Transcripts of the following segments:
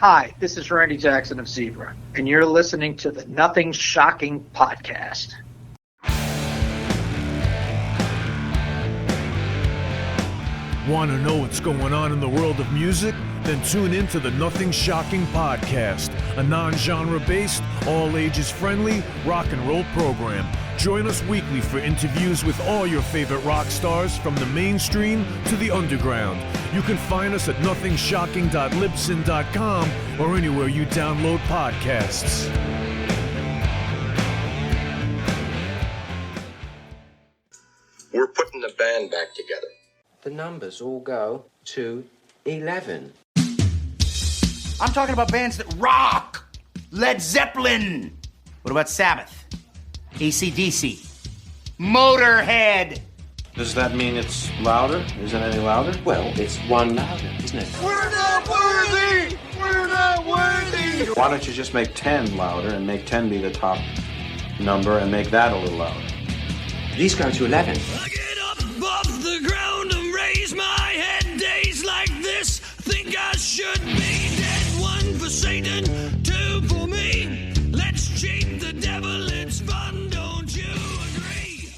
Hi, this is Randy Jackson of Zebra, and you're listening to the Nothing Shocking podcast. Want to know what's going on in the world of music? Then tune in to the Nothing Shocking podcast, a non-genre based, all ages friendly rock and roll program. Join us weekly for interviews with all your favorite rock stars from the mainstream to the underground. You can find us at nothingshocking.libsyn.com or anywhere you download podcasts. We're putting the band back together. The numbers all go to 11. I'm talking about bands that rock. Led Zeppelin. What about Sabbath? AC/DC. Motorhead. Does that mean it's louder? Isn't it any louder? Well, it's one louder, isn't it? We're not worthy. We're not worthy. Why don't you just make 10 louder and make 10 be the top number and make that a little louder? These go to 11. I get up off the ground and raise my head. Days like this, think I should be dead. One for Satan, two for me. Let's cheat the devil, it's fun, don't you agree?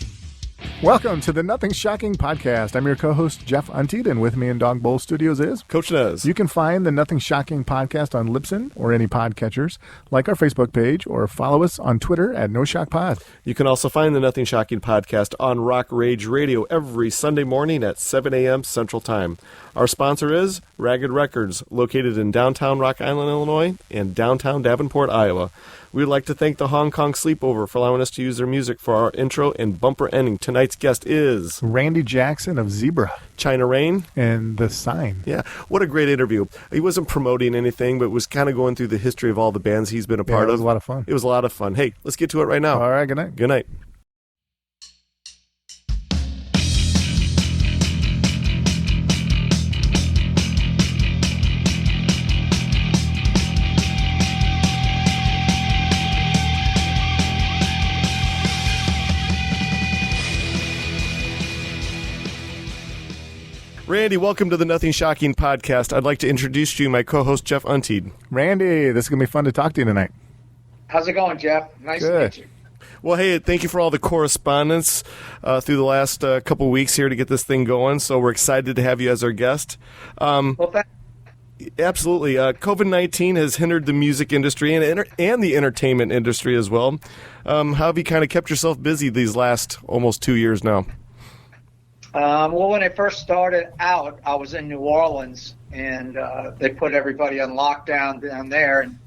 Welcome to the Nothing Shocking podcast. I'm your co-host, Jeff Untied, and with me in Dog Bowl Studios is Coach Nez. You can find the Nothing Shocking podcast on Libsyn or any podcatchers, like our Facebook page, or follow us on Twitter at NoShockPod. You can also find the Nothing Shocking podcast on Rock Rage Radio every Sunday morning at 7 a.m. Central Time. Our sponsor is Ragged Records, located in downtown Rock Island, Illinois, and downtown Davenport, Iowa. We'd like to thank the Hong Kong Sleepover for allowing us to use their music for our intro and bumper ending. Tonight's guest is Randy Jackson of Zebra. China Rain. And The Sign. Yeah, what a great interview. He wasn't promoting anything, but was kind of going through the history of all the bands he's been a part of. It was a lot of fun. It was a lot of fun. Hey, let's get to it right now. All right, good night. Good night. Randy, welcome to the Nothing Shocking podcast. I'd like to introduce to you my co-host, Jeff Untied. Randy, this is going to be fun to talk to you tonight. How's it going, Jeff? Nice to meet you. Well, hey, thank you for all the correspondence through the last couple weeks here to get this thing going. So we're excited to have you as our guest. Absolutely. COVID-19 has hindered the music industry and the entertainment industry as well. How have you kind of kept yourself busy these last almost 2 years now? Well, when I first started out, I was in New Orleans, and they put everybody on lockdown down there. And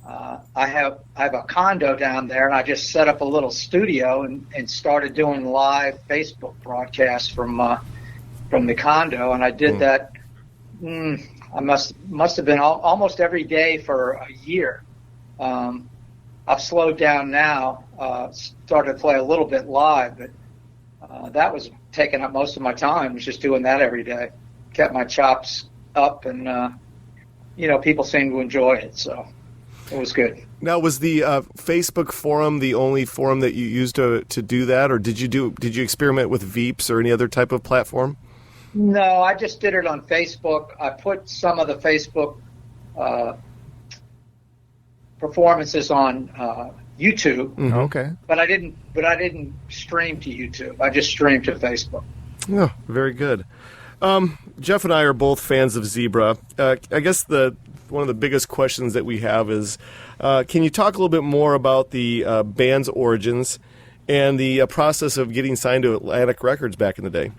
I have a condo down there, and I just set up a little studio and started doing live Facebook broadcasts from the condo. And I did that. I must have been almost every day for a year. I've slowed down now. Started to play a little bit live, but that was taking up most of my time, was just doing that every day. Kept my chops up, and people seemed to enjoy it, so it was good. Now, was the Facebook forum the only forum that you used to do that, or did you experiment with Veeps or any other type of platform? No, I just did it on Facebook. I put some of the Facebook performances on YouTube. Mm-hmm. Okay. But I didn't stream to YouTube. I just streamed to Facebook. Oh, very good. Jeff and I are both fans of Zebra. I guess one of the biggest questions that we have is, can you talk a little bit more about the band's origins and the process of getting signed to Atlantic Records back in the day?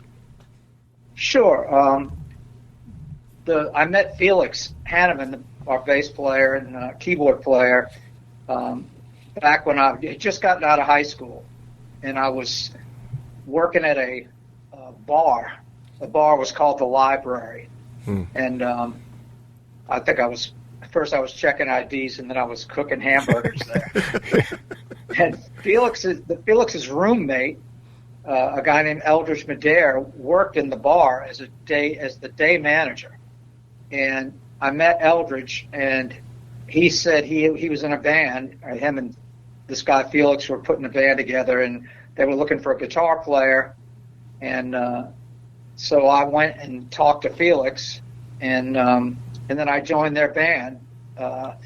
Sure. I met Felix Hanneman, our bass player and keyboard player, back when I had just gotten out of high school, and I was working at a bar. The bar was called The Library, and I think I was checking IDs, and then I was cooking hamburgers there. And Felix's roommate, a guy named Eldridge Madare, worked in the bar as the day manager, and I met Eldridge, and he said he was in a band. Him and this guy Felix were putting a band together, and they were looking for a guitar player. And so I went and talked to Felix, and then I joined their band. The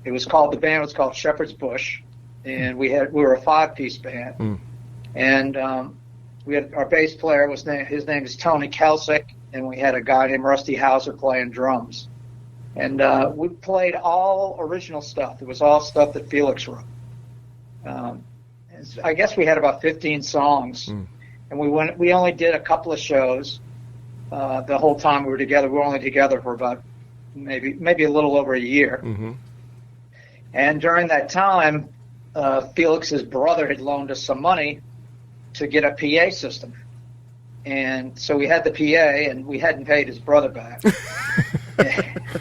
band was called Shepherd's Bush, and we were a 5-piece band. And we had our bass player his name is Tony Kelsick, and we had a guy named Rusty Hauser playing drums. And we played all original stuff. It was all stuff that Felix wrote. I guess we had about 15 songs, and we only did a couple of shows the whole time we were together. We were only together for about maybe a little over a year. And during that time, Felix's brother had loaned us some money to get a PA system. And so we had the PA, and we hadn't paid his brother back.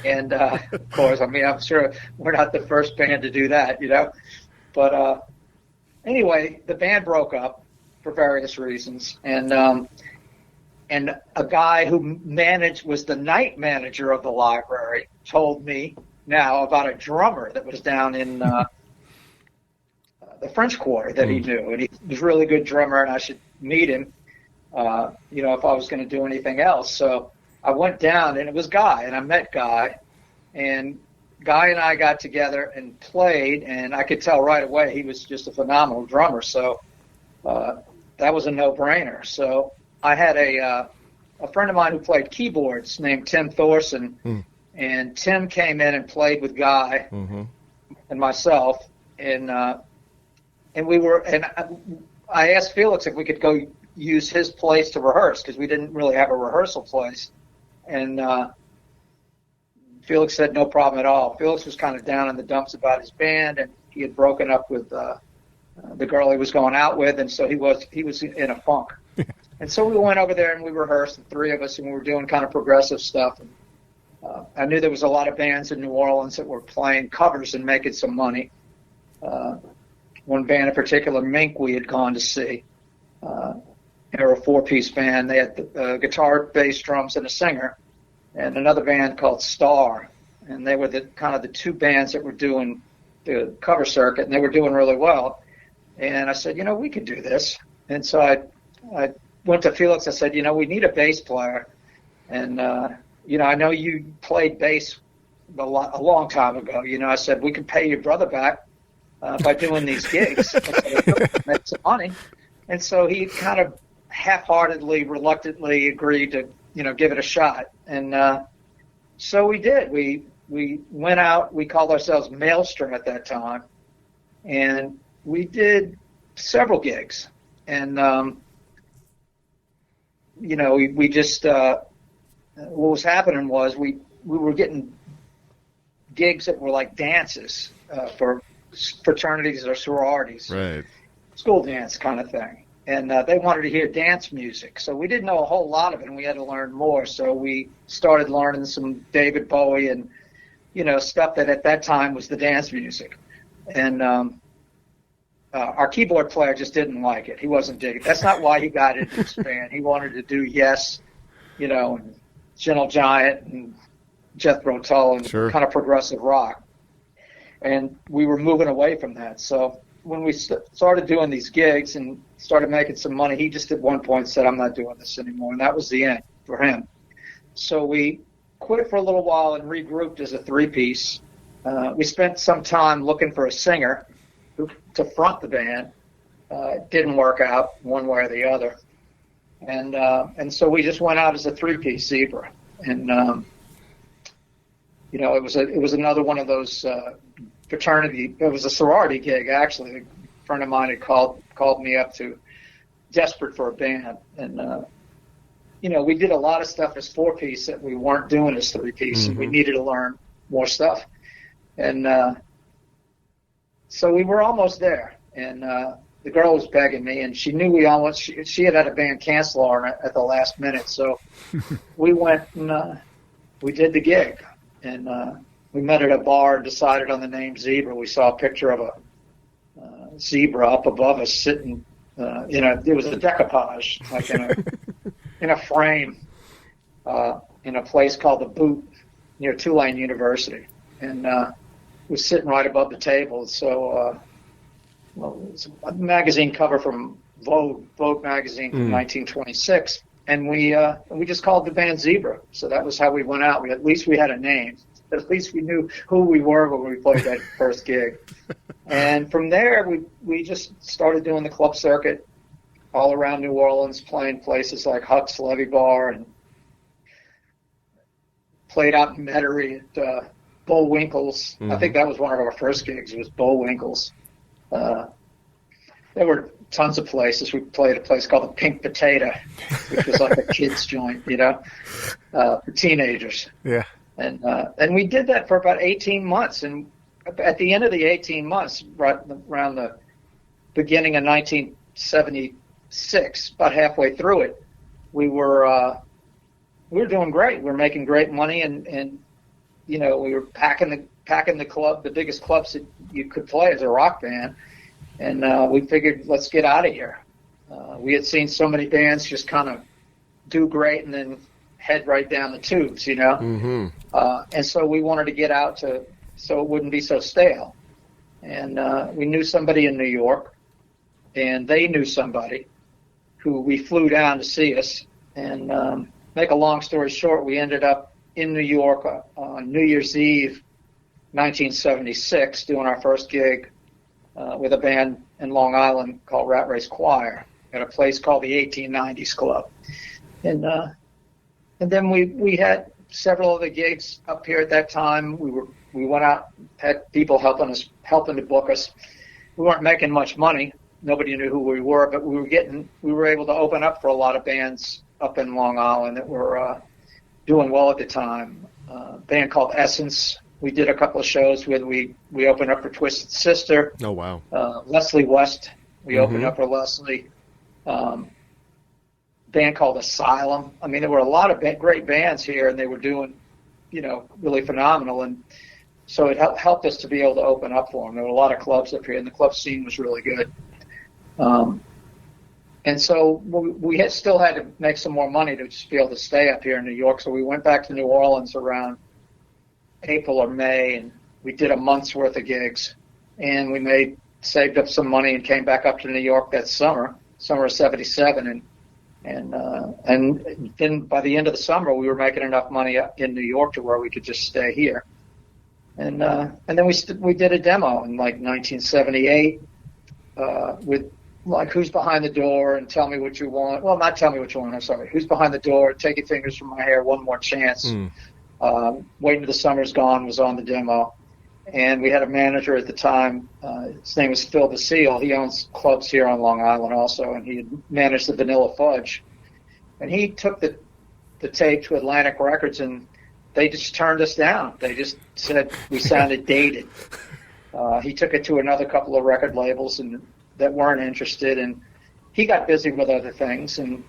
And, of course, I mean, I'm sure we're not the first band to do that, you know. But anyway, the band broke up for various reasons. And a guy who was the night manager of the library told me now about a drummer that was down in the French Quarter that he knew. And he was a really good drummer, and I should meet him, you know, if I was going to do anything else. So I went down, and it was Guy, and I met Guy. And Guy and I got together and played, and I could tell right away he was just a phenomenal drummer. So that was a no-brainer. So I had a friend of mine who played keyboards named Tim Thorson, and Tim came in and played with Guy and myself, and I asked Felix if we could go use his place to rehearse because we didn't really have a rehearsal place, and Felix said no problem at all. Felix was kind of down in the dumps about his band, and he had broken up with the girl he was going out with, and so he was in a funk. And so we went over there and we rehearsed, the three of us, and we were doing kind of progressive stuff. And, I knew there was a lot of bands in New Orleans that were playing covers and making some money. One band in particular, Mink, we had gone to see. They were a 4-piece band. They had the guitar, bass, drums, and a singer. And another band called Star. And they were the two bands that were doing the cover circuit, and they were doing really well. And I said, you know, we could do this. And so I went to Felix. I said, you know, we need a bass player. And, you know, I know you played bass a long time ago. You know, I said, we could pay your brother back by doing these gigs. Make some money. And so he kind of half-heartedly, reluctantly agreed to, you know, give it a shot. And so we did. We went out. We called ourselves Maelstrom at that time. And we did several gigs. And, you know, we just what was happening was we were getting gigs that were like dances for fraternities or sororities, right? School dance kind of thing. And they wanted to hear dance music. So we didn't know a whole lot of it, and we had to learn more. So we started learning some David Bowie and, you know, stuff that at that time was the dance music. And our keyboard player just didn't like it. He wasn't digging it. That's not why he got into this band. He wanted to do Yes, you know, and Gentle Giant and Jethro Tull and kind of progressive rock. And we were moving away from that. So when we started doing these gigs and started making some money, he just at one point said, I'm not doing this anymore. And that was the end for him. So we quit for a little while and regrouped as a 3-piece. We spent some time looking for a singer to front the band. It didn't work out one way or the other. And so we just went out as a 3-piece Zebra. And, you know, it was another one of those fraternity. It was a sorority gig, actually. A friend of mine had called me up desperate for a band. And, you know, we did a lot of stuff as 4-piece that we weren't doing as 3-piece. And we needed to learn more stuff. And so we were almost there. And the girl was begging me, and she knew she had a band cancel on it at the last minute. So we went and we did the gig. And we met at a bar and decided on the name Zebra. We saw a picture of a zebra up above us sitting, it was a decoupage, like in a frame in a place called The Boot near Tulane University. And it was sitting right above the table. So, it was a magazine cover from Vogue magazine from 1926. And we just called the band Zebra. So that was how we went out. At least we had a name. At least we knew who we were when we played that first gig. And from there, we just started doing the club circuit all around New Orleans, playing places like Huck's Levee Bar, and played out in Metairie at Bullwinkle's. I think that was one of our first gigs. It was Bullwinkle's. There were tons of places. We played a place called the Pink Potato, which was like a kid's joint, for teenagers. Yeah. And we did that for about 18 months. And at the end of the 18 months, right around the beginning of 1976, about halfway through it, we were doing great. We were making great money, and we were packing the club, the biggest clubs that you could play as a rock band. And we figured, let's get out of here. We had seen so many bands just kind of do great and then head right down the tubes, Mm-hmm. And so we wanted to get out so it wouldn't be so stale. And we knew somebody in New York, and they knew somebody who we flew down to see us. And make a long story short, we ended up in New York on New Year's Eve, 1976, doing our first gig with a band in Long Island called Rat Race Choir at a place called the 1890s Club. And then we had several other gigs up here at that time. We went out, had people helping to book us. We weren't making much money. Nobody knew who we were, but we were able to open up for a lot of bands up in Long Island that were doing well at the time. A band called Essence. We did a couple of shows with. We opened up for Twisted Sister. Oh, wow. Leslie West. We opened up for Leslie. Band called Asylum. I mean, there were a lot of great bands here, and they were doing, really phenomenal. And so it helped us to be able to open up for them. There were a lot of clubs up here, and the club scene was really good. And so we still had to make some more money to just be able to stay up here in New York. So we went back to New Orleans around April or May, and we did a month's worth of gigs. And we saved up some money and came back up to New York that summer of '77. And then by the end of the summer, we were making enough money in New York to where we could just stay here. And then we did a demo in like 1978 with like Who's Behind the Door and Tell Me What You Want. Well, not Tell Me What You Want, I'm sorry. Who's Behind the Door, Take Your Fingers From My Hair, One More Chance. Wait Till the Summer's Gone was on the demo. And we had a manager at the time. His name was Phil Basile. He owns clubs here on Long Island also, and he had managed the Vanilla Fudge. And he took the tape to Atlantic Records, and they just turned us down. They just said we sounded dated. He took it to another couple of record labels and that weren't interested, and he got busy with other things. And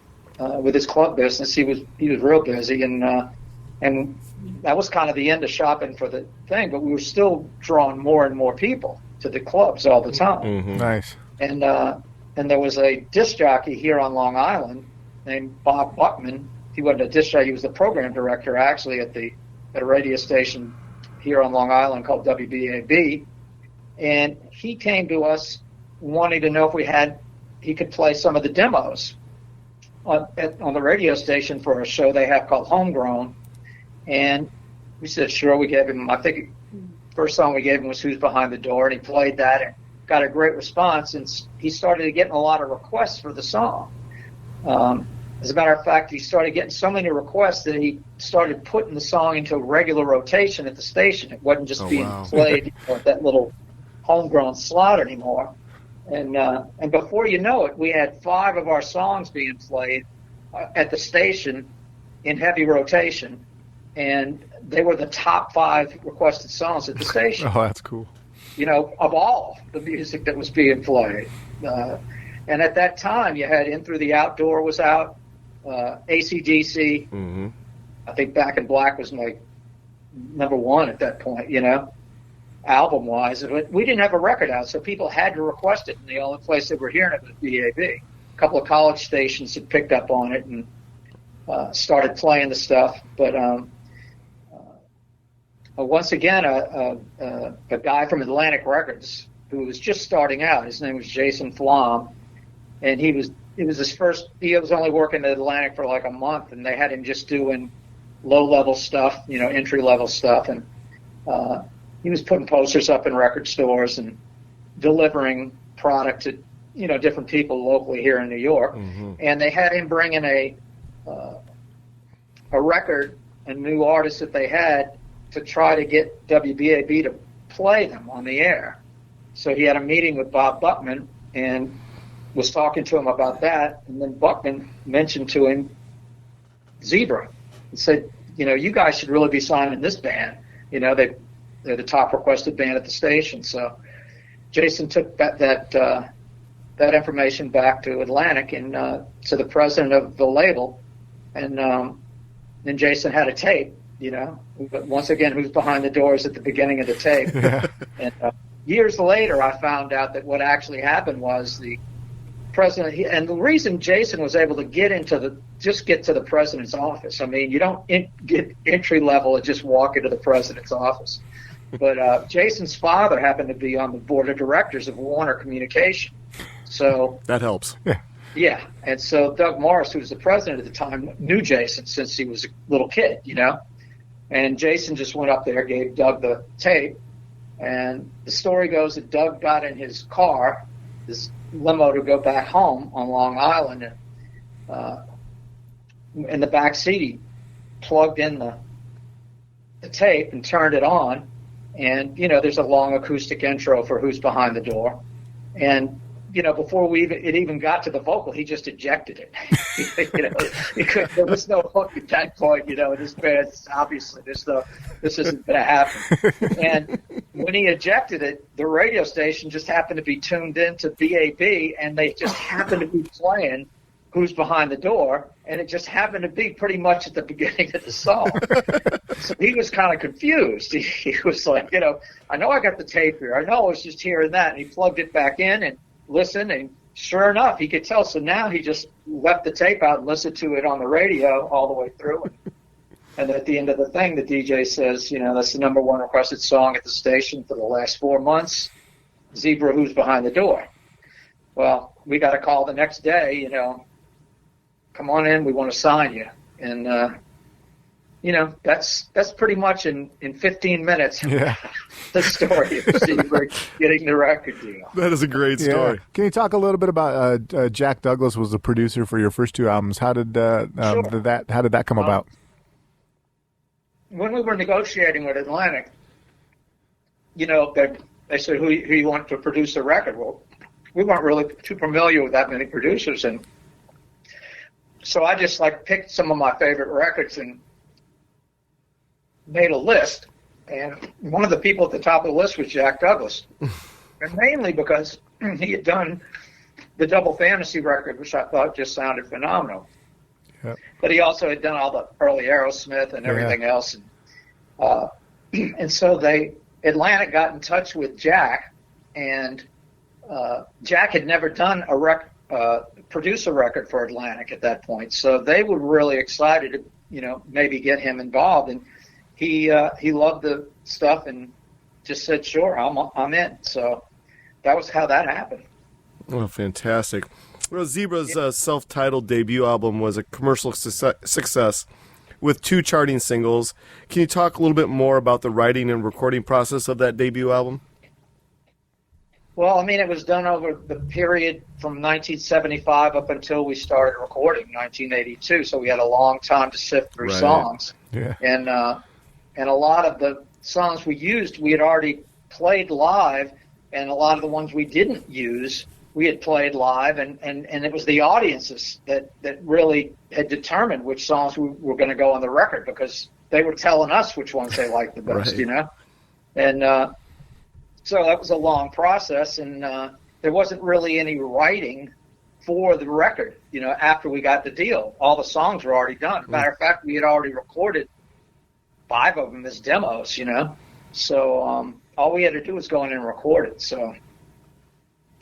with his club business, he was real busy, and that was kind of the end of shopping for the thing. But we were still drawing more and more people to the clubs all the time. Mm-hmm. Nice. And there was a disc jockey here on Long Island named Bob Buckman. He wasn't a disc jockey; he was the program director actually at a radio station here on Long Island called WBAB. And he came to us wanting to know if he could play some of the demos on the radio station for a show they have called Homegrown. And we said, sure. We gave him, I think first song we gave him was Who's Behind the Door, and he played that and got a great response, and he started getting a lot of requests for the song. As a matter of fact, he started getting so many requests that he started putting the song into regular rotation at the station. It wasn't just being played at that little Homegrown slot anymore. And before you know it, we had 5 of our songs being played at the station in heavy rotation, and they were the top 5 requested songs at the station. Oh, that's cool. Of all the music that was being played. And at that time, you had In Through the Outdoor was out, AC/DC. Mm-hmm. I think Back in Black was like number 1 at that point, album-wise. But we didn't have a record out, so people had to request it, and the only place they were hearing it was BAB. A couple of college stations had picked up on it and started playing the stuff. But once again, a guy from Atlantic Records who was just starting out, his name was Jason Flom, and he was only working at Atlantic for like a month, and they had him just doing low-level stuff, entry-level stuff. And he was putting posters up in record stores and delivering product to, different people locally here in New York. Mm-hmm. And they had him bring in a record, a new artist that they had, to try to get WBAB to play them on the air. So he had a meeting with Bob Buckman and was talking to him about that. And then Buckman mentioned to him Zebra and said, you guys should really be signing this band. They're the top requested band at the station. So Jason took that information back to Atlantic and to the president of the label. And then Jason had a tape, But once again, who's behind the doors at the beginning of the tape? Yeah. And years later, I found out that what actually happened was the president, and the reason Jason was able to get to the president's office. I mean, you don't get entry level and just walk into the president's office. But Jason's father happened to be on the board of directors of Warner Communication. So that helps. Yeah. And so Doug Morris, who was the president at the time, knew Jason since he was a little kid, And Jason just went up there, gave Doug the tape. And the story goes that Doug got in his car, this limo, to go back home on Long Island. And in the back seat, he plugged in the tape and turned it on. And, there's a long acoustic intro for Who's Behind the Door. And, before it even got to the vocal, he just ejected it. There was no hook at that point, this band, obviously, this isn't going to happen. And when he ejected it, the radio station just happened to be tuned in to BAB, and they just happened to be playing Who's Behind the Door, and it just happened to be pretty much at the beginning of the song. So he was kind of confused. He was like, I know I got the tape here. I know I was just hearing that. And he plugged it back in and listened, and sure enough, he could tell. So now he just left the tape out and listened to it on the radio all the way through. And at the end of the thing, the DJ says, that's the number one requested song at the station for the last 4 months, Zebra, Who's Behind the Door. Well, we got a call the next day, come on in, we want to sign you. And, that's pretty much in 15 minutes. Yeah. The story of Zebra getting the record deal. That is a great story. Yeah. Can you talk a little bit about Jack Douglas was the producer for your first two albums? How did that come about? When we were negotiating with Atlantic, they said who you want to produce the record. Well, we weren't really too familiar with that many producers, and so I just picked some of my favorite records and made a list. And one of the people at the top of the list was Jack Douglas. And mainly because he had done the Double Fantasy record, which I thought just sounded phenomenal. Yep. But he also had done all the early Aerosmith and everything else. And so Atlantic got in touch with Jack, and Jack had never done produce a record for Atlantic at that point. So they were really excited to, maybe get him involved. And he loved the stuff and just said, sure, I'm in. So that was how that happened. Oh, fantastic. Well, Zebra's self-titled debut album was a commercial success with 2 charting singles. Can you talk a little bit more about the writing and recording process of that debut album? Well, it was done over the period from 1975 up until we started recording, 1982. So we had a long time to sift through songs. Yeah. And a lot of the songs we used, we had already played live, and a lot of the ones we didn't use, we had played live, and it was the audiences that really had determined which songs we were going to go on the record, because they were telling us which ones they liked the best, And so that was a long process, and there wasn't really any writing for the record, after we got the deal. All the songs were already done. Matter of fact, we had already recorded 5 of them as demos, So all we had to do was go in and record it. So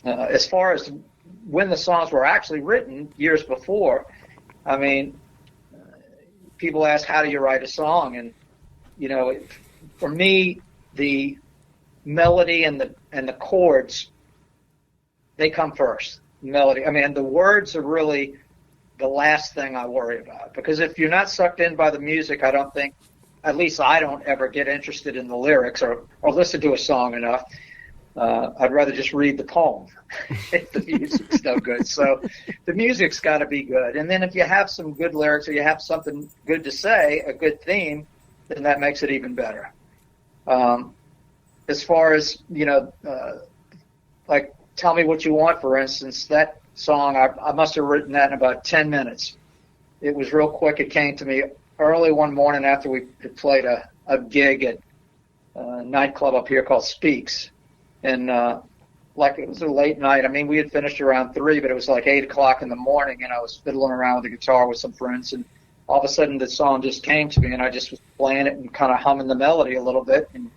as far as when the songs were actually written years before, people ask, how do you write a song? And, for me, the melody and the chords, they come first. Melody. The words are really the last thing I worry about, because if you're not sucked in by the music, I don't think at least I don't ever get interested in the lyrics or listen to a song enough. I'd rather just read the poem if the music's no good. So the music's got to be good. And then if you have some good lyrics or you have something good to say, a good theme, then that makes it even better. As far as, like Tell Me What You Want, for instance, that song, I must have written that in about 10 minutes. It was real quick. It came to me early one morning after we had played a gig at a nightclub up here called Speaks. And it was a late night. I mean, we had finished around 3, but it was like 8 o'clock in the morning, and I was fiddling around with the guitar with some friends, and all of a sudden the song just came to me, and I just was playing it and kind of humming the melody a little bit, and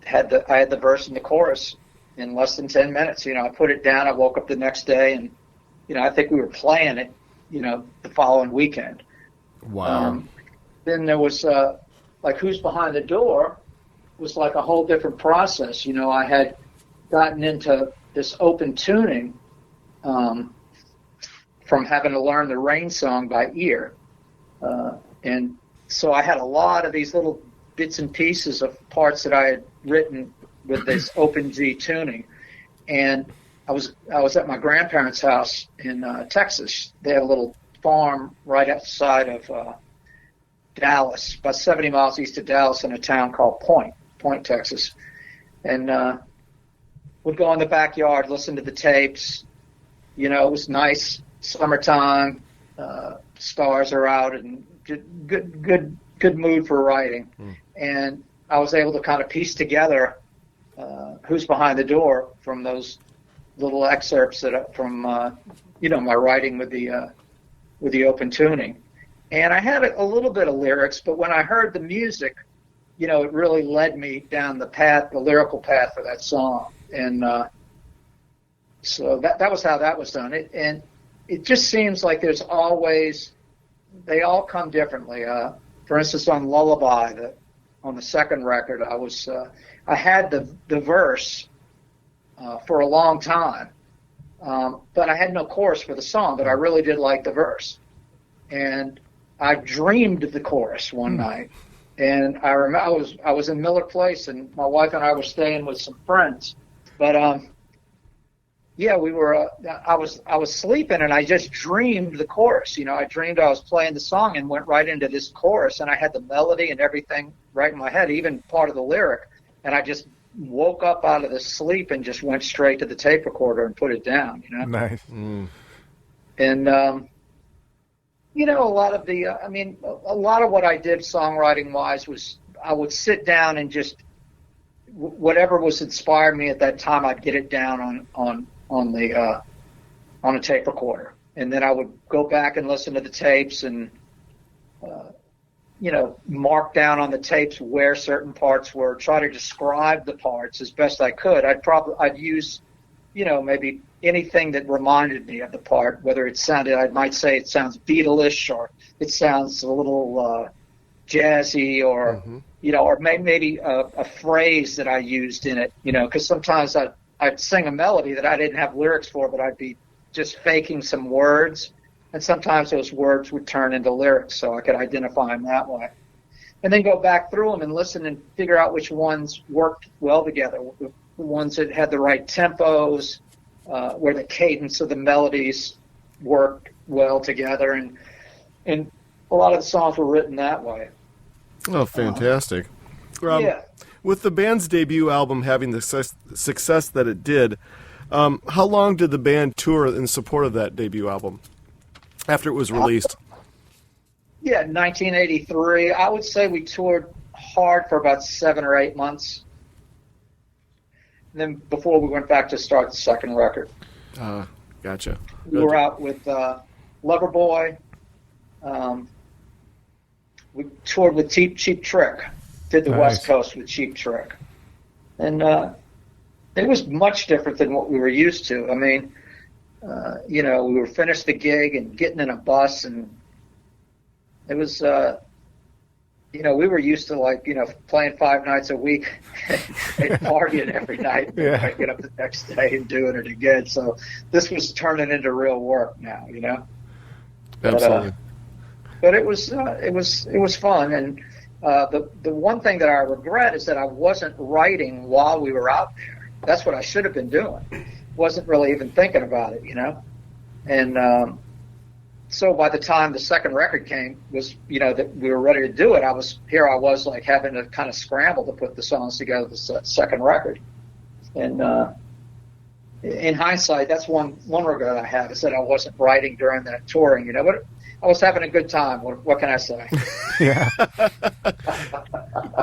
I had the verse and the chorus in less than 10 minutes. I put it down. I woke up the next day, and I think we were playing it, the following weekend. Wow. Then there was like Who's Behind the Door was like a whole different process. I had gotten into this open tuning from having to learn the Rain song by ear. And so I had a lot of these little bits and pieces of parts that I had written with this open G tuning. And I was at my grandparents' house in Texas. They had a little farm right outside of Dallas, about 70 miles east of Dallas, in a town called Point, Texas. And would go in the backyard, listen to the tapes. It was nice, summertime, stars are out, and good mood for writing. And I was able to kind of piece together Who's Behind the Door from those little excerpts from my writing with the open tuning. And I had a little bit of lyrics, but when I heard the music, it really led me down the lyrical path for that song. And so that was how that was done. And it just seems like there's always, they all come differently. For instance, on Lullaby, on the second record, I had the verse for a long time, but I had no chorus for the song, but I really did like the verse. And I dreamed the chorus one night. And I remember I was in Miller Place, and my wife and I were staying with some friends. But we were. I was sleeping, and I just dreamed the chorus. I dreamed I was playing the song and went right into this chorus, and I had the melody and everything right in my head, even part of the lyric. And I just woke up out of the sleep and just went straight to the tape recorder and put it down. Nice. And a lot of a lot of what I did songwriting wise was I would sit down and just whatever was inspired me at that time, I'd get it down on a tape recorder, and then I would go back and listen to the tapes and mark down on the tapes where certain parts were, try to describe the parts as best I could. I'd use maybe anything that reminded me of the part, whether it sounded, I might say it sounds Beatles-ish, or it sounds a little jazzy, or or maybe a phrase that I used in it, because sometimes I'd sing a melody that I didn't have lyrics for, but I'd be just faking some words, and sometimes those words would turn into lyrics, so I could identify them that way. And then go back through them and listen and figure out which ones worked well together, the ones that had the right tempos, where the cadence of the melodies worked well together, and a lot of the songs were written that way. Oh, fantastic. Yeah. With the band's debut album having the success that it did, how long did the band tour in support of that debut album after it was released? 1983. I would say we toured hard for about 7 or 8 months. And then before we went back to start the second record. Gotcha. We were out with Loverboy. We toured with Cheap Trick. Did the West Coast with Cheap Trick. And it was much different than what we were used to. I mean, we were finished the gig and getting in a bus, and it was, we were used to playing 5 nights a week and partying every night, and waking up the next day and doing it again. So this was turning into real work now, Absolutely. But it was fun, and The one thing that I regret is that I wasn't writing while we were out there. That's what I should have been doing. Wasn't really even thinking about it, And so by the time the second record came, that we were ready to do it, I was like having to kind of scramble to put the songs together for the second record. And in hindsight, that's one regret I have, is that I wasn't writing during that touring, but I was having a good time. What can I say? Yeah.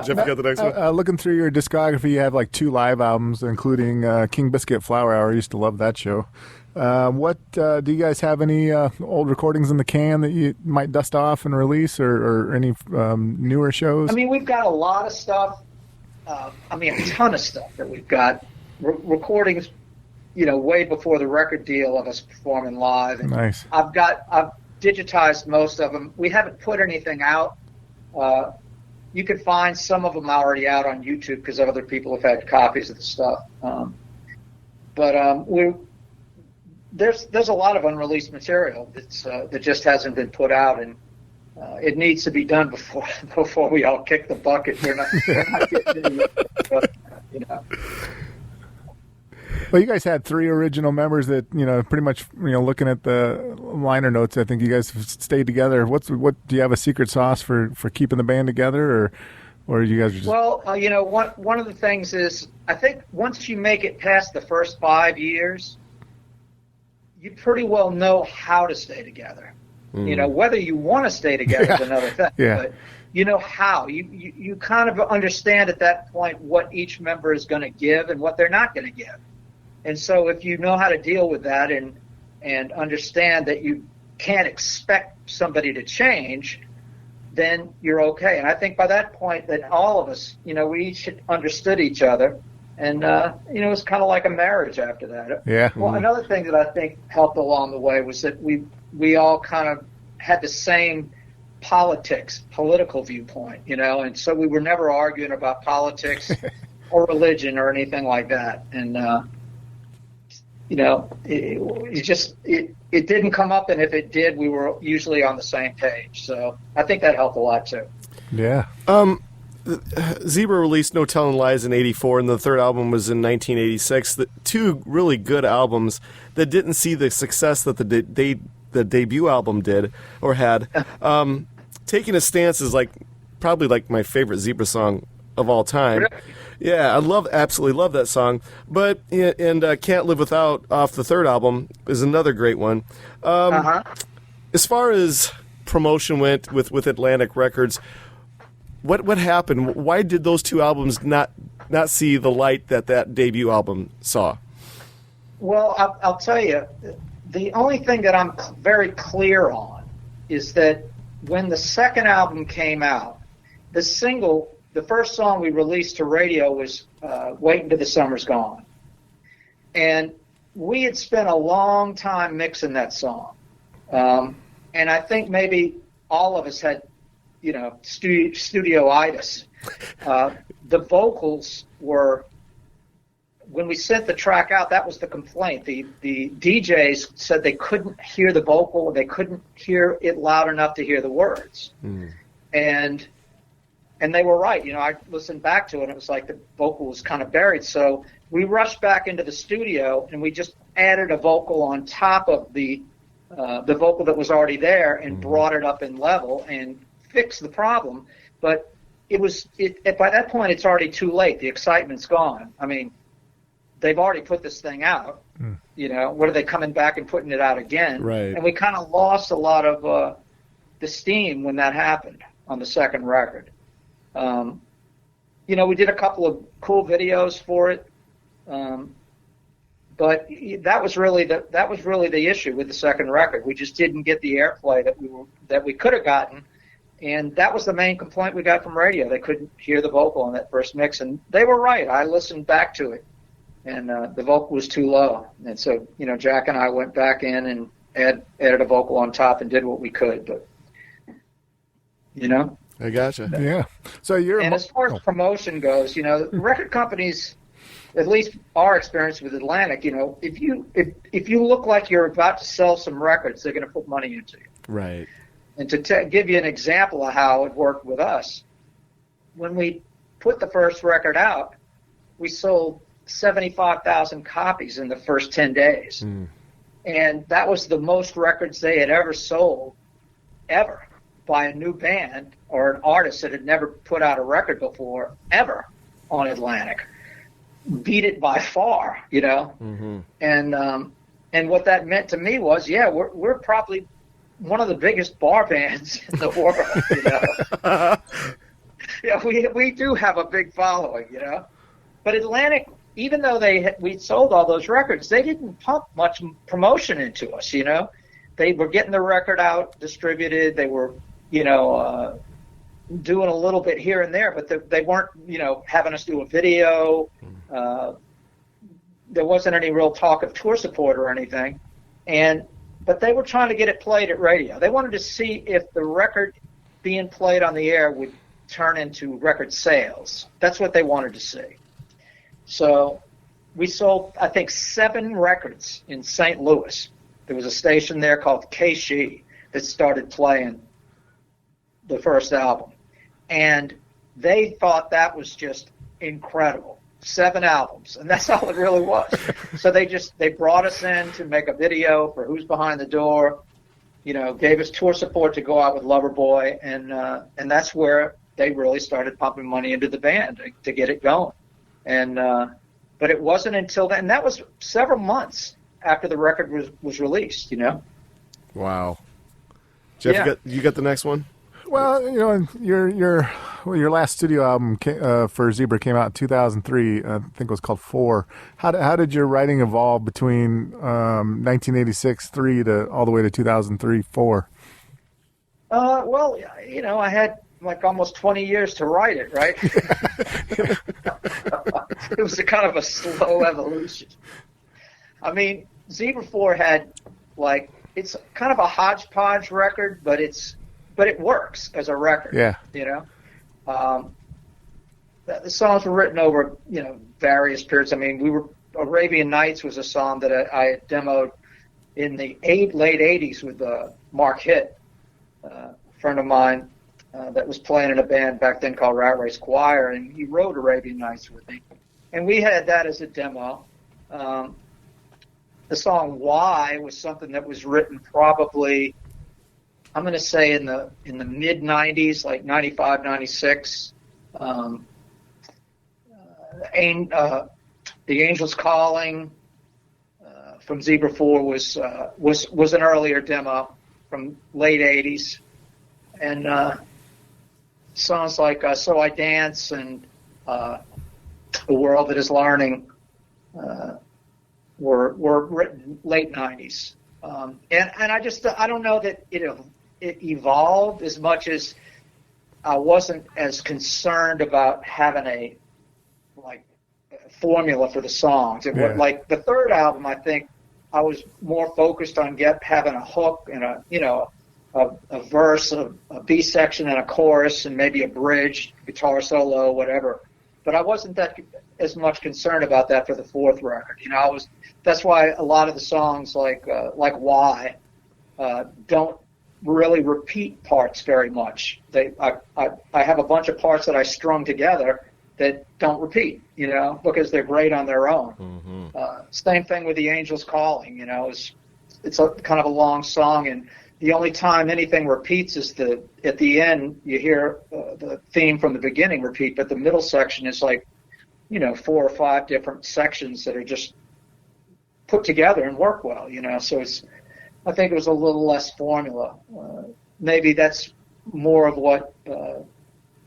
Jeff, you got the next one? Looking through your discography, you have like 2 live albums, including King Biscuit Flower Hour. I used to love that show. Do you guys have any old recordings in the can that you might dust off and release, or any newer shows? I mean, we've got a lot of stuff. A ton of stuff that we've got. Recordings, way before the record deal of us performing live. And nice. I've digitized most of them. We haven't put anything out. You can find some of them already out on YouTube because other people have had copies of the stuff. There's a lot of unreleased material that just hasn't been put out, and it needs to be done before we all kick the bucket. We're not getting it. Well, you guys had 3 original members that, pretty much, looking at the liner notes, I think you guys have stayed together. What do you have a secret sauce for keeping the band together, or you guys are just... Well, one of the things is, I think once you make it past the first 5 years, you pretty well know how to stay together. Whether you want to stay together is another thing. Yeah. But you know how. You kind of understand at that point what each member is going to give and what they're not going to give. And so if you know how to deal with that and understand that you can't expect somebody to change, then you're okay. And I think by that point that all of us, we each understood each other. And, it's kind of like a marriage after that. Yeah. Well, another thing that I think helped along the way was that we all kind of had the same political viewpoint, and so we were never arguing about politics or religion or anything like that. And, it didn't come up, and if it did, we were usually on the same page. So I think that helped a lot too. Yeah. Zebra released No Telling Lies in '84, and the third album was in 1986. The 2 really good albums that didn't see the success that the debut album did or had. Taking a Stance is probably my favorite Zebra song of all time. Really? Yeah, absolutely love that song. But Can't Live Without off the third album is another great one. As far as promotion went with Atlantic Records, what happened? Why did those 2 albums not see the light that debut album saw? Well, I'll tell you, the only thing that I'm very clear on is that when the second album came out, the first song we released to radio was Wait Until the Summer's Gone. And we had spent a long time mixing that song. And I think maybe all of us had, studioitis. The vocals were, when we sent the track out, that was the complaint. The DJs said they couldn't hear the vocal, they couldn't hear it loud enough to hear the words. And they were right. I listened back to it, and it was like the vocal was kind of buried. So we rushed back into the studio, and we just added a vocal on top of the vocal that was already there and brought it up in level and fixed the problem. But by that point, it's already too late. The excitement's gone. I mean, they've already put this thing out. What are they coming back and putting it out again? Right. And we kind of lost a lot of the steam when that happened on the second record. We did a couple of cool videos for it, but that was really the issue with the second record. We just didn't get the airplay that we could have gotten, and that was the main complaint we got from radio. They couldn't hear the vocal on that first mix, and they were right. I listened back to it, and the vocal was too low, and so Jack and I went back in and added a vocal on top and did what we could, but I gotcha. Yeah. So as far as promotion goes, record companies, at least our experience with Atlantic, if you look like you're about to sell some records, they're going to put money into you. Right. And to give you an example of how it worked with us, when we put the first record out, we sold 75,000 copies in the first 10 days. And that was the most records they had ever sold, ever, by a new band or an artist that had never put out a record before, ever, on Atlantic. Beat it by far, you know? And what that meant to me was, yeah, we're probably one of the biggest bar bands in the world, you know? Yeah, we do have a big following, you know? But Atlantic, even though we'd sold all those records, they didn't pump much promotion into us, you know? They were getting the record out, distributed. They were, you know, doing a little bit here and there, but they weren't, you know, having us do a video. There wasn't any real talk of tour support or anything. But they were trying to get it played at radio. They wanted to see if the record being played on the air would turn into record sales. That's what they wanted to see. So we sold, I think, 7 records in St. Louis. There was a station there called KSHE that started playing the first album. And they thought that was just incredible. 7 albums, and that's all it really was. So they brought us in to make a video for Who's Behind the Door, you know, gave us tour support to go out with Loverboy, and that's where they really started pumping money into the band to get it going. And but it wasn't until then, and that was several months after the record was released, you know. Wow. Jeff, you got the next one? Well, you know, your last studio album for Zebra came out in 2003. I think it was called 4. How did your writing evolve between 1986 3 to all the way to 2003 4? Well, you know, I had like almost 20 years to write it, right? It was a kind of a slow evolution. I mean, Zebra 4 had it's kind of a hodgepodge record, but it works as a record. Yeah. You know, the songs were written over, you know, various periods. I mean, Arabian Nights was a song that I had demoed in the late 80s with Mark Hitt, a friend of mine that was playing in a band back then called Rat Race Choir, and he wrote Arabian Nights with me. And we had that as a demo. The song Why was something that was written probably, I'm going to say in the mid 90s, like 95, 96. The Angels Calling from Zebra 4 was an earlier demo from late 80s, and songs like So I Dance and The World That Is Learning were written late 90s. And I don't know that it evolved as much as I wasn't as concerned about having a formula for the songs. Like the third album, I think I was more focused on having a hook and a verse, a B section and a chorus and maybe a bridge, guitar solo, whatever. But I wasn't as much concerned about that for the fourth record. You know, that's why a lot of the songs like Why don't really repeat parts very much. I have a bunch of parts that I strung together that don't repeat, you know, because they're great on their own. Mm-hmm. Same thing with The Angels Calling, you know, it's a kind of a long song, and the only time anything repeats is at the end you hear the theme from the beginning repeat, but the middle section is like, you know, 4 or 5 different sections that are just put together and work well, you know. So I think it was a little less formula. Maybe that's more of what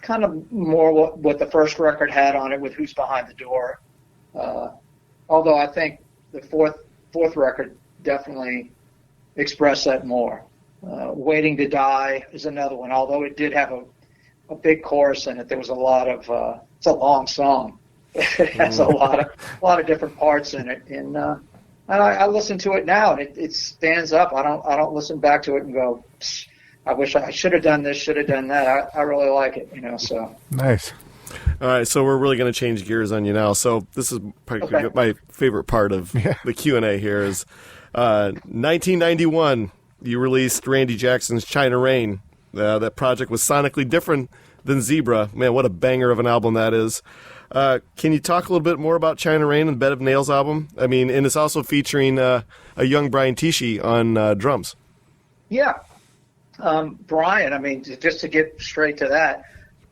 what the first record had on it with Who's Behind the Door. Although I think the fourth record definitely expressed that more. Waiting to Die is another one, although it did have a big chorus in it. There was a lot of it's a long song. It has a lot of different parts in it, and I listen to it now, and it stands up. I don't listen back to it and go, I wish I should have done this, should have done that. I really like it, you know. So nice. All right, so we're really going to change gears on you now. So this is probably my favorite part of the Q&A here is 1991. You released Randy Jackson's China Rain. That project was sonically different than Zebra. Man, what a banger of an album that is. Can you talk a little bit more about China Rain and Bed of Nails album? I mean, and it's also featuring a young Brian Tichy on drums. Yeah. Brian, I mean, just to get straight to that,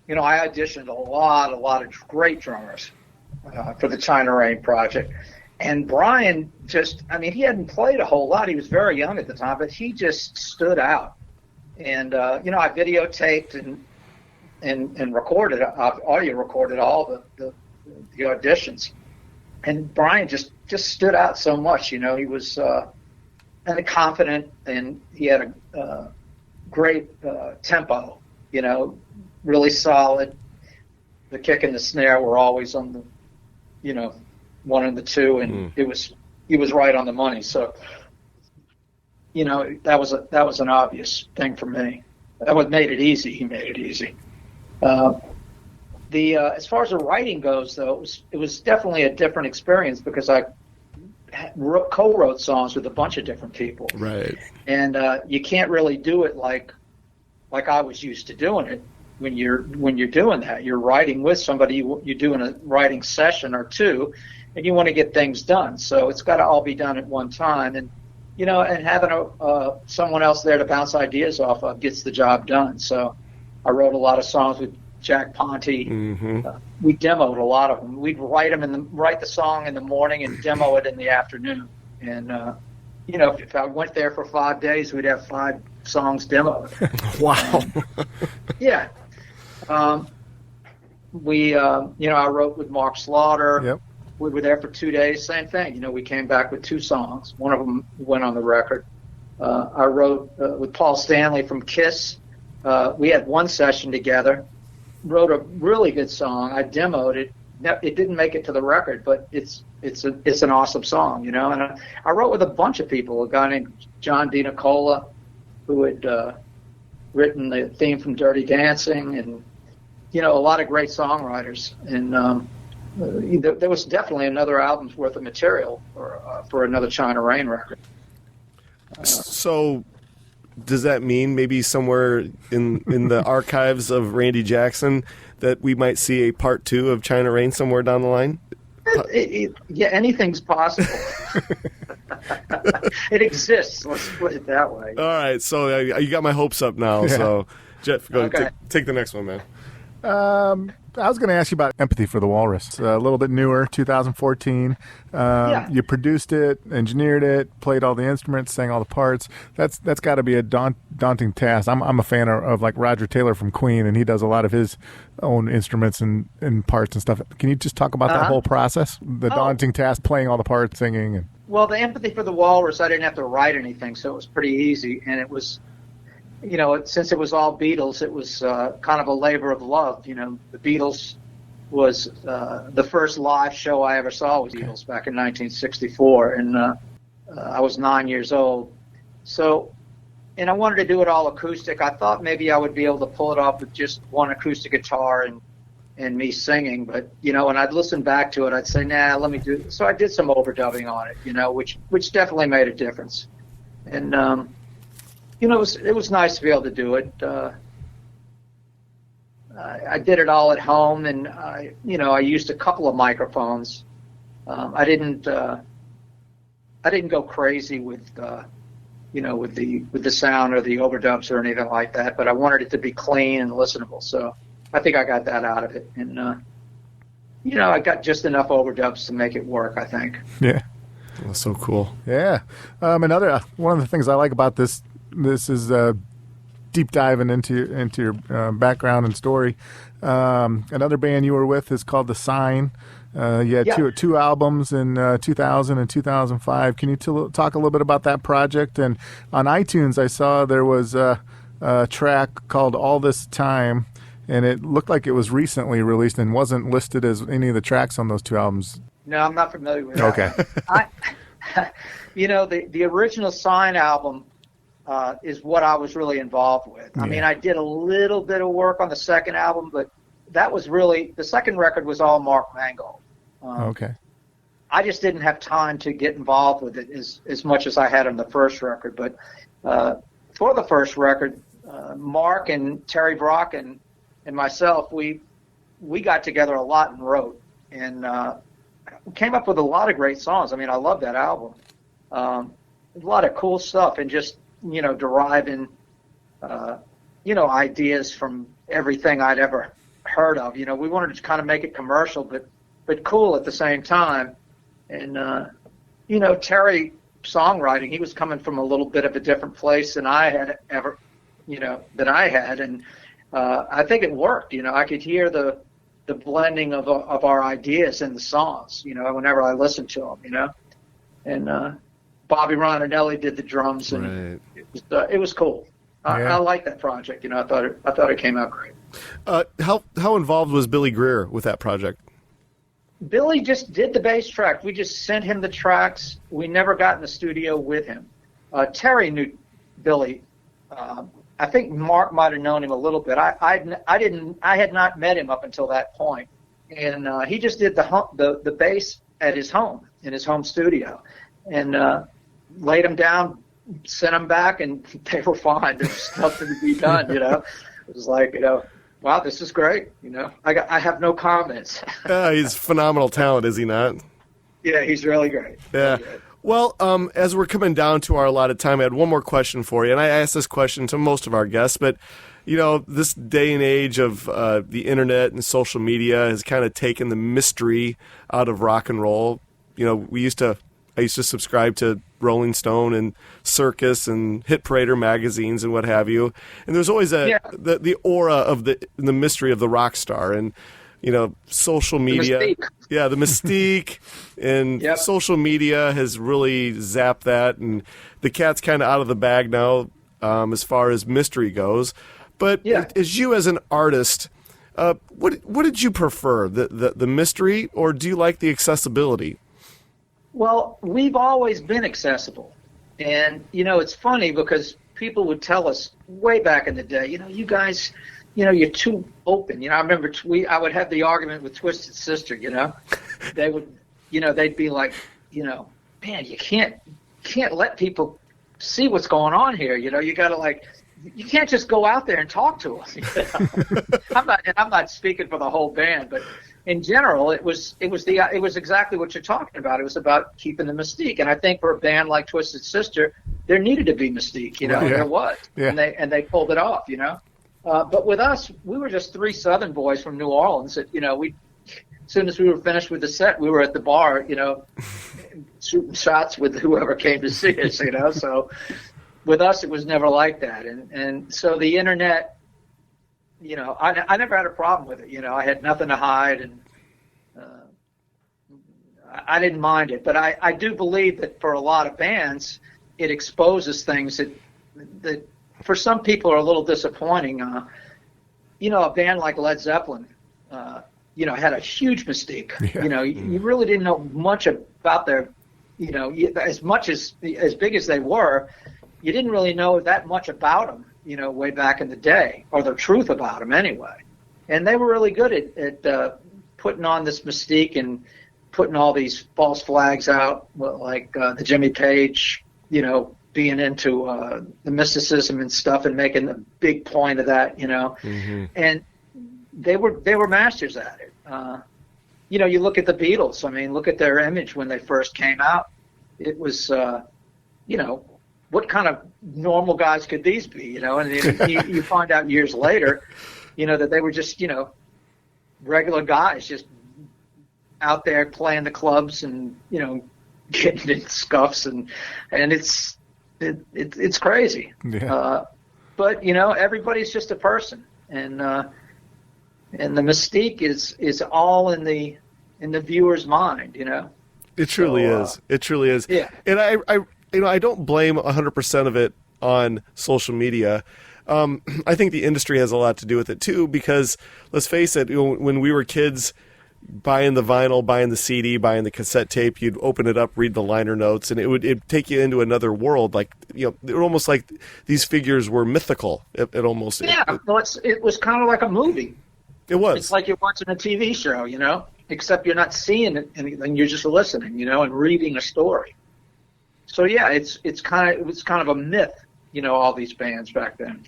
you know, I auditioned a lot of great drummers for the China Rain project. And Brian just, I mean, he hadn't played a whole lot. He was very young at the time, but he just stood out. And, you know, I videotaped and recorded, audio recorded all the auditions. And Brian just stood out so much. You know, he was and confident, and he had a great tempo, you know, really solid. The kick and the snare were always on the, you know, 1 and the 2, and he was right on the money. So, you know, that was an obvious thing for me. That what made it easy. He made it easy. As far as the writing goes, though, it was definitely a different experience because I co-wrote songs with a bunch of different people. Right. And you can't really do it like I was used to doing it. When you're doing that, you're writing with somebody. You're doing a writing session or two, and you want to get things done. So it's got to all be done at one time, and you know, and having someone else there to bounce ideas off of gets the job done. So I wrote a lot of songs with Jack Ponte. We demoed a lot of them. We'd write the song in the morning and demo it in the afternoon. And you know, if I went there for 5 days, we'd have 5 songs demoed. Wow. Yeah. You know, I wrote with Mark Slaughter. Yep. We were there for 2 days. Same thing. You know, we came back with 2 songs. One of them went on the record. I wrote with Paul Stanley from Kiss. We had 1 session together. Wrote a really good song. I demoed it. It didn't make it to the record, but it's an awesome song, you know. And I wrote with a bunch of people. A guy named John DiNicola, who had written the theme from Dirty Dancing, and you know, a lot of great songwriters. And there was definitely another album's worth of material for another China Rain record. So, does that mean maybe somewhere in the archives of Randy Jackson that we might see a part 2 of China Rain somewhere down the line? Yeah, anything's possible. It exists. Let's put it that way. All right, so you got my hopes up now. Yeah. So, Jeff, go okay. Take the next one, man. I was going to ask you about Empathy for the Walrus. A little bit newer, 2014. Yeah. You produced it, engineered it, played all the instruments, sang all the parts. That's got to be a daunting task. I'm a fan of like Roger Taylor from Queen, and he does a lot of his own instruments and parts and stuff. Can you just talk about that whole process? The daunting task, playing all the parts, singing. And... Well, the Empathy for the Walrus, I didn't have to write anything, so it was pretty easy, and it was... You know, since it was all Beatles, it was kind of a labor of love. You know, the Beatles was the first live show I ever saw was Beatles back in 1964, and I was 9 years old. So, and I wanted to do it all acoustic. I thought maybe I would be able to pull it off with just one acoustic guitar and me singing. But, you know, when I'd listen back to it, I'd say, nah, let me do it. So I did some overdubbing on it, you know, which definitely made a difference. And, you know, it was nice to be able to do it. I did it all at home, and I used a couple of microphones. I didn't go crazy with the sound or the overdubs or anything like that. But I wanted it to be clean and listenable, so I think I got that out of it. And I got just enough overdubs to make it work, I think. Yeah, that's so cool. Yeah, another one of the things I like about this is deep diving into your background and story. Another band you were with is called The Sign. You had two albums in 2000 and 2005. Can you talk a little bit about that project? And on iTunes, I saw there was a track called All This Time, and it looked like it was recently released and wasn't listed as any of the tracks on those 2 albums. No, I'm not familiar with that. Okay. The original Sign album is what I was really involved with. Yeah. I mean, I did a little bit of work on the second album, but that was really, the second record was all Mark Mangold. Okay. I just didn't have time to get involved with it as much as I had on the first record. But for the first record, Mark and Terry Brock and and myself, we got together a lot and wrote, and came up with a lot of great songs. I mean, I love that album. A lot of cool stuff, and just, deriving, ideas from everything I'd ever heard of. We wanted to kind of make it commercial, but cool at the same time. And, Terry songwriting, he was coming from a little bit of a different place than I had ever, than I had. And I think it worked. I could hear the blending of our ideas in the songs, whenever I listened to them, and Bobby Ronanelli did the drums, and it was cool. I like that project. I thought it came out great. How involved was Billy Greer with that project? Billy just did the bass track. We just sent him the tracks. We never got in the studio with him. Terry knew Billy. I think Mark might have known him a little bit. I had not met him up until that point, and he just did the bass at his home, in his home studio, and laid them down, sent them back, and they were fine. There was nothing to be done. It was like, wow, this is great. I have no comments. He's phenomenal talent, is he not? Yeah, he's really great. Yeah. Really great. Well, as we're coming down to our allotted time, I had one more question for you, and I asked this question to most of our guests, but, this day and age of the internet and social media has kind of taken the mystery out of rock and roll. I used to subscribe to Rolling Stone and Circus and Hit Parader magazines and what have you, and there's always the aura of the mystery of the rock star, and social media. The mystique, and social media has really zapped that, and the cat's kind of out of the bag now as far as mystery goes. But as you as an artist, what did you prefer, the mystery, or do you like the accessibility? Well, we've always been accessible, and it's funny because people would tell us way back in the day, you guys, you're too open. I remember I would have the argument with Twisted Sister. They would, they'd be like, man, you can't let people see what's going on here. You got to you can't just go out there and talk to them. I'm not speaking for the whole band, but in general, it was exactly what you're talking about. It was about keeping the mystique, and I think for a band like Twisted Sister, there needed to be mystique. There was, and they pulled it off. But with us, we were just three Southern boys from New Orleans. That as soon as we were finished with the set, we were at the bar, shooting shots with whoever came to see us. So with us, it was never like that, and so the internet. I never had a problem with it. I had nothing to hide, and I didn't mind it. But I do believe that for a lot of bands, it exposes things that for some people are a little disappointing. A band like Led Zeppelin, had a huge mystique. Yeah. You really didn't know much about their, as much as big as they were, you didn't really know that much about them. Way back in the day, or the truth about them anyway. And they were really good at putting on this mystique and putting all these false flags out, like the Jimmy Page, being into the mysticism and stuff and making a big point of that, Mm-hmm. And they were masters at it. You look at the Beatles. I mean, look at their image when they first came out. It was, what kind of normal guys could these be, and you find out years later, that they were just, regular guys just out there playing the clubs and, getting in scuffs and it's crazy. Yeah. But, everybody's just a person, and the mystique is all in the viewer's mind, It truly is. It truly is. Yeah. And I don't blame 100% of it on social media. I think the industry has a lot to do with it too, because let's face it, when we were kids, buying the vinyl, buying the CD, buying the cassette tape, you'd open it up, read the liner notes, and it'd take you into another world. Like, it was almost like these figures were mythical. It almost. Yeah. It was kind of like a movie. It was. It's like you're watching a TV show, except you're not seeing anything. You're just listening, and reading a story. So yeah, it was kind of a myth, all these bands back then.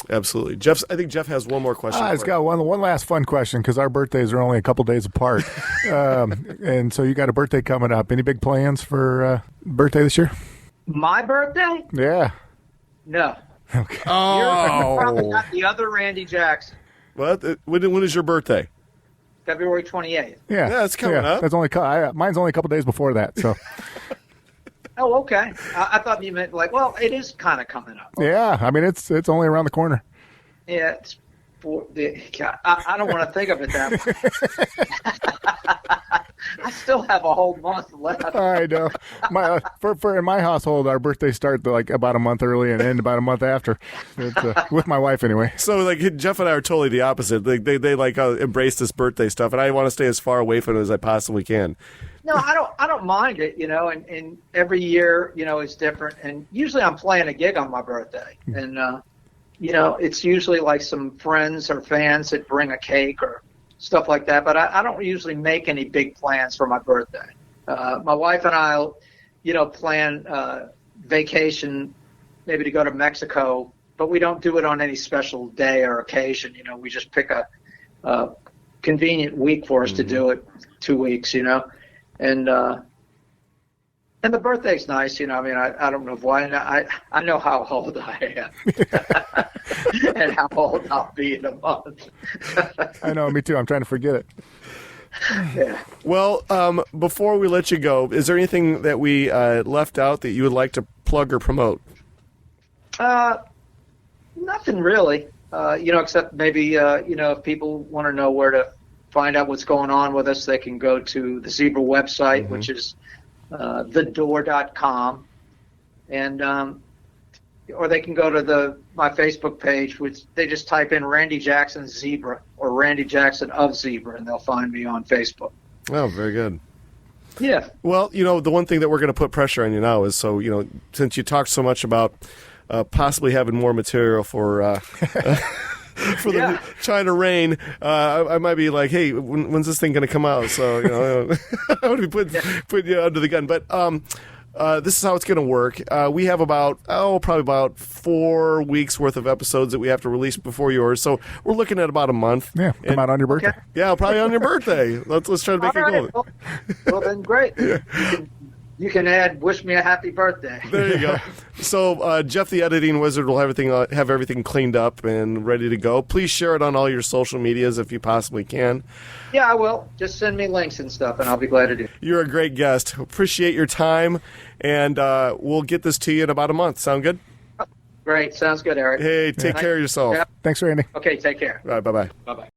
Absolutely. I think Jeff has one more question. I've got one last fun question because our birthdays are only a couple days apart. And so you got a birthday coming up. Any big plans for birthday this year? My birthday? Yeah. No. Okay. You're probably not the other Randy Jackson. What? When is your birthday? February 28th. Yeah, it's coming up. That's mine's only a couple days before that. So. Oh, okay. I thought you meant like, well, it is kind of coming up. Yeah, I mean it's only around the corner. Yeah, it's I don't want to think of it that way. I still have a whole month left. I know. For in my household, our birthdays start like about a month early and end about a month after. It's, with my wife anyway. So like Jeff and I are totally the opposite. They like embrace this birthday stuff, and I want to stay as far away from it as I possibly can. No, I don't mind it, and every year, is different. And usually I'm playing a gig on my birthday. And, it's usually like some friends or fans that bring a cake or stuff like that. But I don't usually make any big plans for my birthday. My wife and I, plan vacation, maybe to go to Mexico, but we don't do it on any special day or occasion. We just pick a convenient week for us to do it, 2 weeks, And the birthday's nice, I mean, I don't know why. I know how old I am and how old I'll be in a month. I know, me too. I'm trying to forget it. Yeah. Well, before we let you go, is there anything that we left out that you would like to plug or promote? Nothing really, except maybe, if people want to know where to find out what's going on with us, they can go to the Zebra website, which is thedoor.com, and or they can go to my Facebook page, which they just type in Randy Jackson Zebra or Randy Jackson of Zebra, and they'll find me on Facebook. Oh, very good. Yeah. Well, the one thing that we're going to put pressure on you now is, so, since you talked so much about possibly having more material for the China Rain, I might be like, hey, when's this thing going to come out? So, I would be putting you under the gun. But this is how it's going to work. We have probably about 4 weeks worth of episodes that we have to release before yours. So we're looking at about a month. Yeah, come out on your birthday. Okay. Yeah, probably on your birthday. Let's try to make it go. Well, then great. You can add "Wish me a happy birthday." There you go. So Jeff, the editing wizard, will have everything cleaned up and ready to go. Please share it on all your social medias if you possibly can. Yeah, I will. Just send me links and stuff, and I'll be glad to do it. You're a great guest. Appreciate your time, and we'll get this to you in about a month. Sound good? Great. Sounds good, Eric. Hey, take care of yourself. Yeah. Thanks, Randy. Okay, take care. All right, bye-bye. Bye-bye.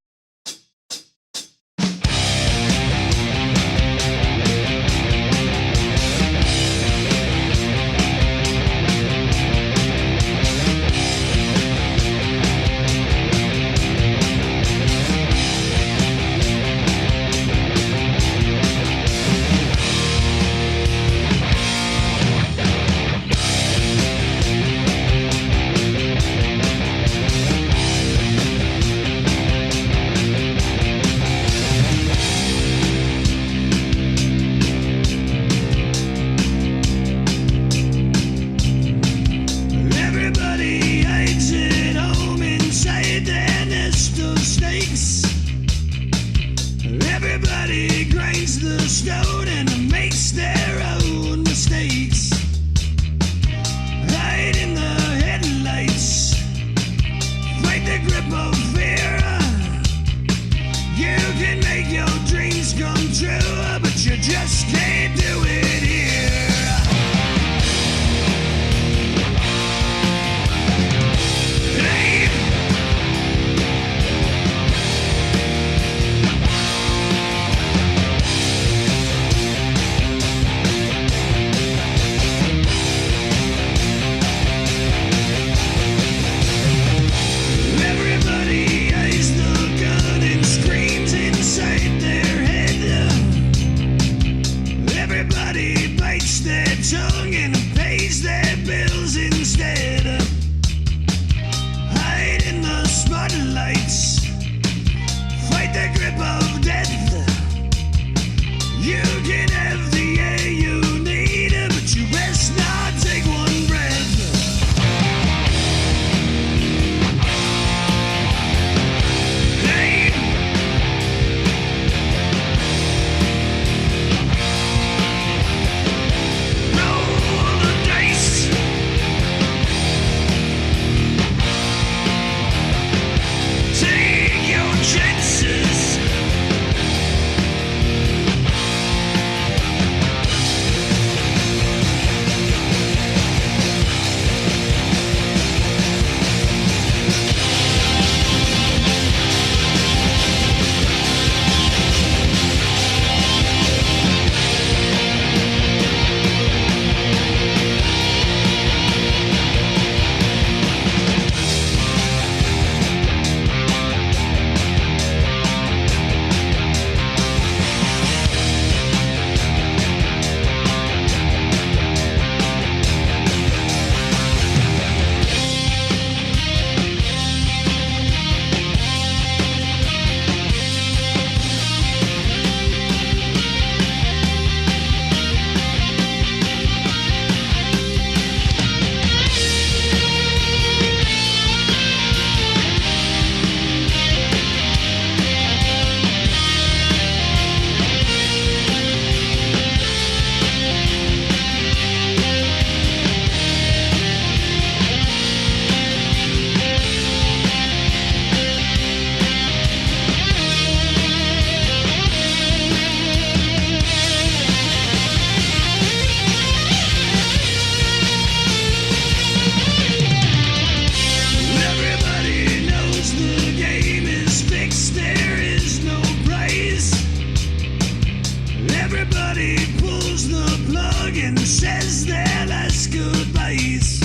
says their last goodbyes.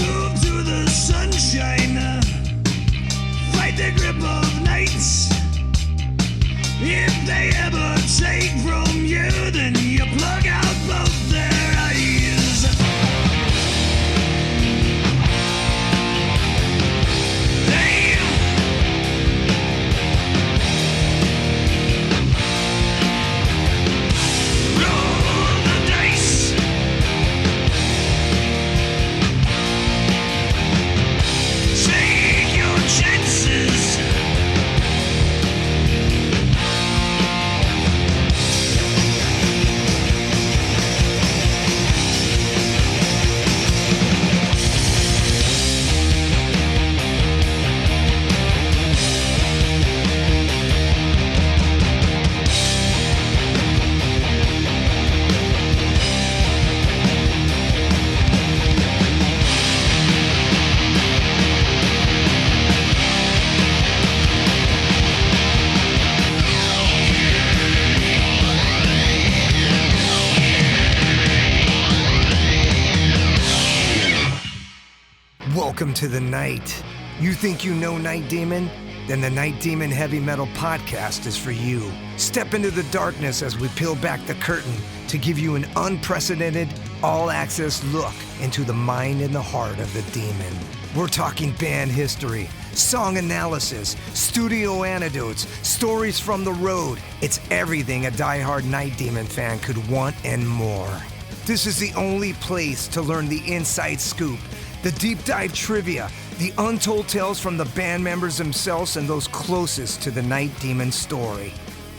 Move to the sunshine, fight the grip of nights. If they ever take from you, then you plug out both their eyes. They roll the dice. Take your chances. Welcome to the night. You think you know Night Demon? Then the Night Demon Heavy Metal Podcast is for you. Step into the darkness as we peel back the curtain to give you an unprecedented, all-access look into the mind and the heart of the demon. We're talking band history, song analysis, studio anecdotes, stories from the road. It's everything a diehard Night Demon fan could want and more. This is the only place to learn the inside scoop, the deep dive trivia, the untold tales from the band members themselves and those closest to the Night Demon story.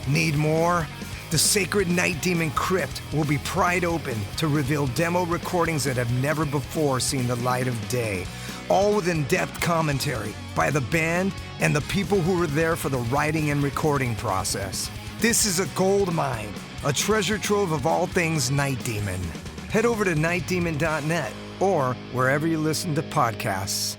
Need more? The Sacred Night Demon Crypt will be pried open to reveal demo recordings that have never before seen the light of day, all with in-depth commentary by the band and the people who were there for the writing and recording process. This is a gold mine, a treasure trove of all things Night Demon. Head over to nightdemon.net or wherever you listen to podcasts.